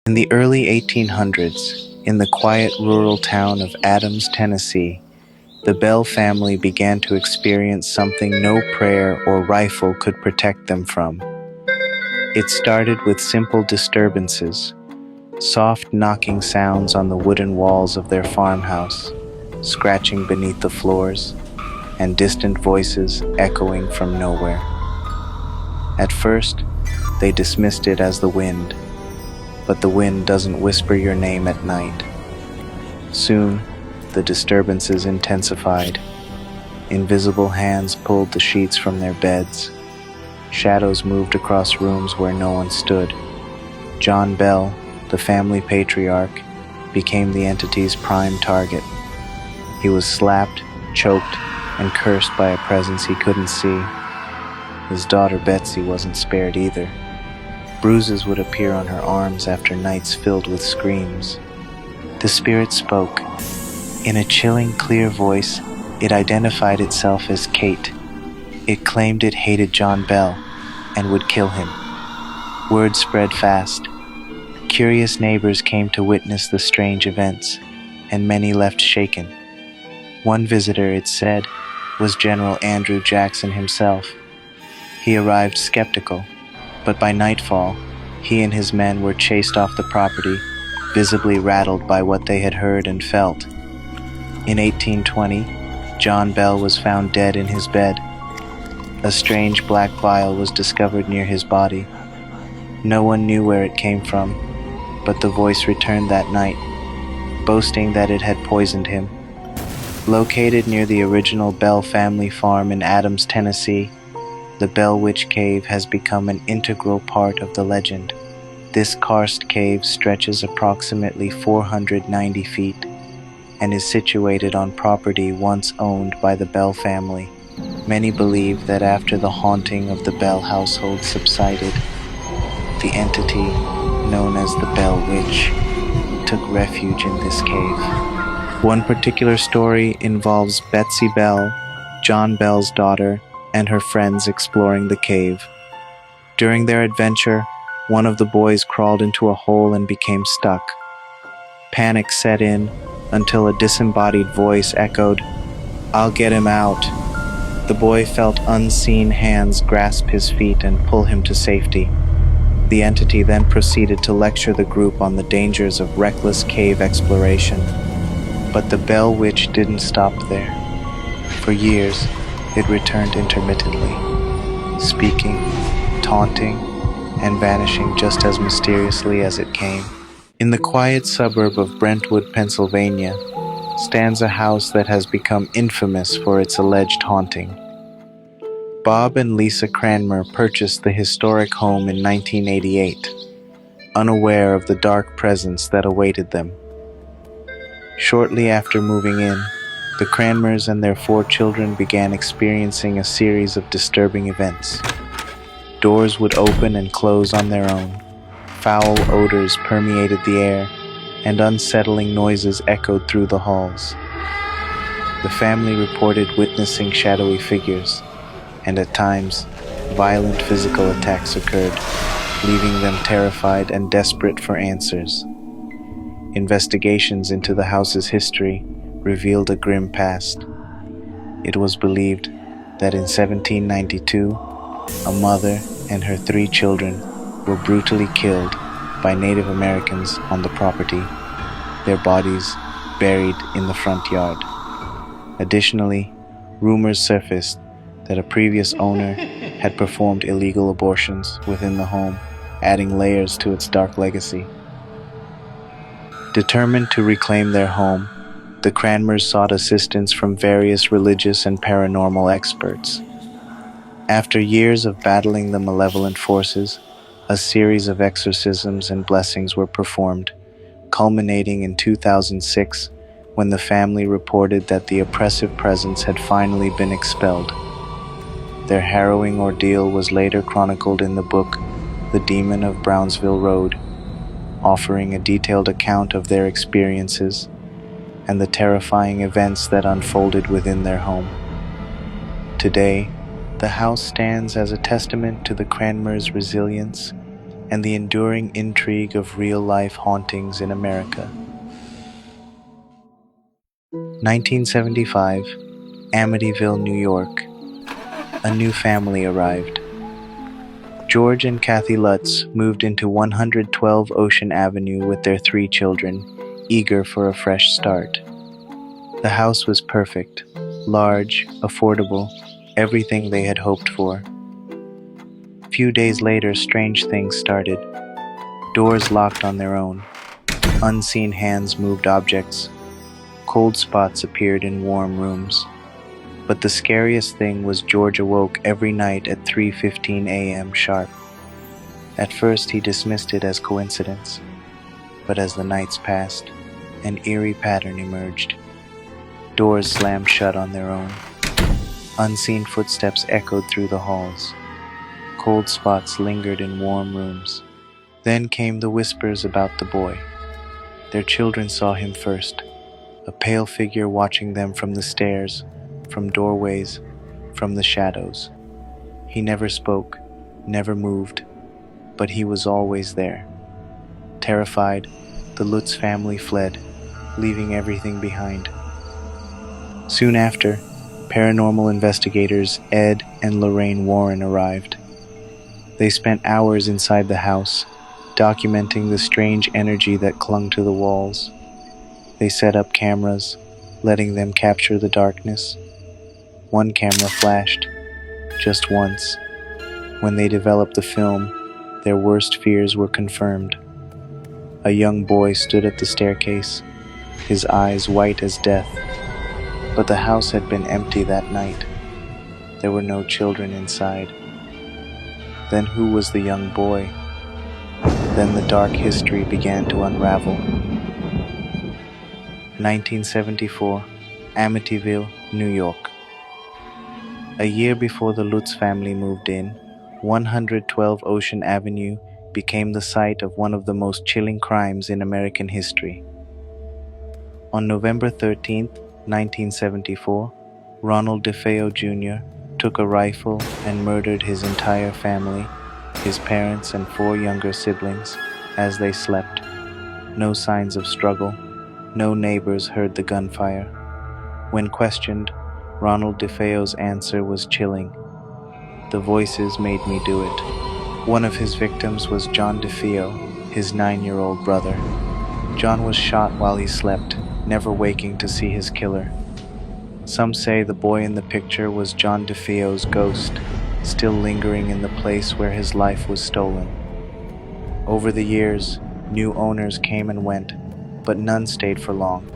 In the early 1800s, in the quiet rural town of Adams, Tennessee, the Bell family began to experience something no prayer or rifle could protect them from. It started with simple disturbances, soft knocking sounds on the wooden walls of their farmhouse, scratching beneath the floors, and distant voices echoing from nowhere. At first, they dismissed it as the wind, but the wind doesn't whisper your name at night. Soon, the disturbances intensified. Invisible hands pulled the sheets from their beds. Shadows moved across rooms where no one stood. John Bell, the family patriarch, became the entity's prime target. He was slapped, choked, and cursed by a presence he couldn't see. His daughter Betsy wasn't spared either. Bruises would appear on her arms after nights filled with screams. The spirit spoke. In a chilling, clear voice, it identified itself as Kate. It claimed it hated John Bell and would kill him. Word spread fast. Curious neighbors came to witness the strange events, and many left shaken. One visitor, it said, was General Andrew Jackson himself. He arrived skeptical, but by nightfall, he and his men were chased off the property, visibly rattled by what they had heard and felt. In 1820, John Bell was found dead in his bed. A strange black vial was discovered near his body. No one knew where it came from, but the voice returned that night, boasting that it had poisoned him. Located near the original Bell family farm in Adams, Tennessee, the Bell Witch Cave has become an integral part of the legend. This karst cave stretches approximately 490 feet and is situated on property once owned by the Bell family. Many believe that after the haunting of the Bell household subsided, the entity known as the Bell Witch took refuge in this cave. One particular story involves Betsy Bell, John Bell's daughter, and her friends exploring the cave. During their adventure, one of the boys crawled into a hole and became stuck. Panic set in until a disembodied voice echoed, "I'll get him out." The boy felt unseen hands grasp his feet and pull him to safety. The entity then proceeded to lecture the group on the dangers of reckless cave exploration. But the Bell Witch didn't stop there. For years, it returned intermittently, speaking, taunting, and vanishing just as mysteriously as it came. In the quiet suburb of Brentwood, Pennsylvania, stands a house that has become infamous for its alleged haunting. Bob and Lisa Cranmer purchased the historic home in 1988, unaware of the dark presence that awaited them. Shortly after moving in, the Cranmers and their 4 children began experiencing a series of disturbing events. Doors would open and close on their own. Foul odors permeated the air, and unsettling noises echoed through the halls. The family reported witnessing shadowy figures, and at times, violent physical attacks occurred, leaving them terrified and desperate for answers. Investigations into the house's history revealed a grim past. It was believed that in 1792, a mother and her 3 children were brutally killed by Native Americans on the property, their bodies buried in the front yard. Additionally, rumors surfaced that a previous owner had performed illegal abortions within the home, adding layers to its dark legacy. Determined to reclaim their home, the Cranmers sought assistance from various religious and paranormal experts. After years of battling the malevolent forces, a series of exorcisms and blessings were performed, culminating in 2006 when the family reported that the oppressive presence had finally been expelled. Their harrowing ordeal was later chronicled in the book The Demon of Brownsville Road, offering a detailed account of their experiences and the terrifying events that unfolded within their home. Today, the house stands as a testament to the Cranmers' resilience, and the enduring intrigue of real-life hauntings in America. 1975, Amityville, New York. A new family arrived. George and Kathy Lutz moved into 112 Ocean Avenue with their 3 children, eager for a fresh start. The house was perfect, large, affordable, everything they had hoped for. Few days later, strange things started. Doors locked on their own. Unseen hands moved objects. Cold spots appeared in warm rooms. But the scariest thing was George awoke every night at 3:15 a.m. sharp. At first he dismissed it as coincidence, but as the nights passed, an eerie pattern emerged. Doors slammed shut on their own. Unseen footsteps echoed through the halls. Cold spots lingered in warm rooms. Then came the whispers about the boy. Their children saw him first, a pale figure watching them from the stairs, from doorways, from the shadows. He never spoke, never moved, but he was always there. Terrified, the Lutz family fled, leaving everything behind. Soon after, paranormal investigators Ed and Lorraine Warren arrived. They spent hours inside the house, documenting the strange energy that clung to the walls. They set up cameras, letting them capture the darkness. One camera flashed, just once. When they developed the film, their worst fears were confirmed. A young boy stood at the staircase, his eyes white as death. But the house had been empty that night. There were no children inside. Then who was the young boy? Then the dark history began to unravel. 1974, Amityville, New York. A year before the Lutz family moved in, 112 Ocean Avenue became the site of one of the most chilling crimes in American history. On November 13, 1974, Ronald DeFeo Jr. took a rifle and murdered his entire family, his parents and 4 younger siblings, as they slept. No signs of struggle. No neighbors heard the gunfire. When questioned, Ronald DeFeo's answer was chilling. The voices made me do it. One of his victims was John DeFeo, his 9-year-old brother. John was shot while he slept, never waking to see his killer. Some say the boy in the picture was John DeFeo's ghost, still lingering in the place where his life was stolen. Over the years, new owners came and went, but none stayed for long.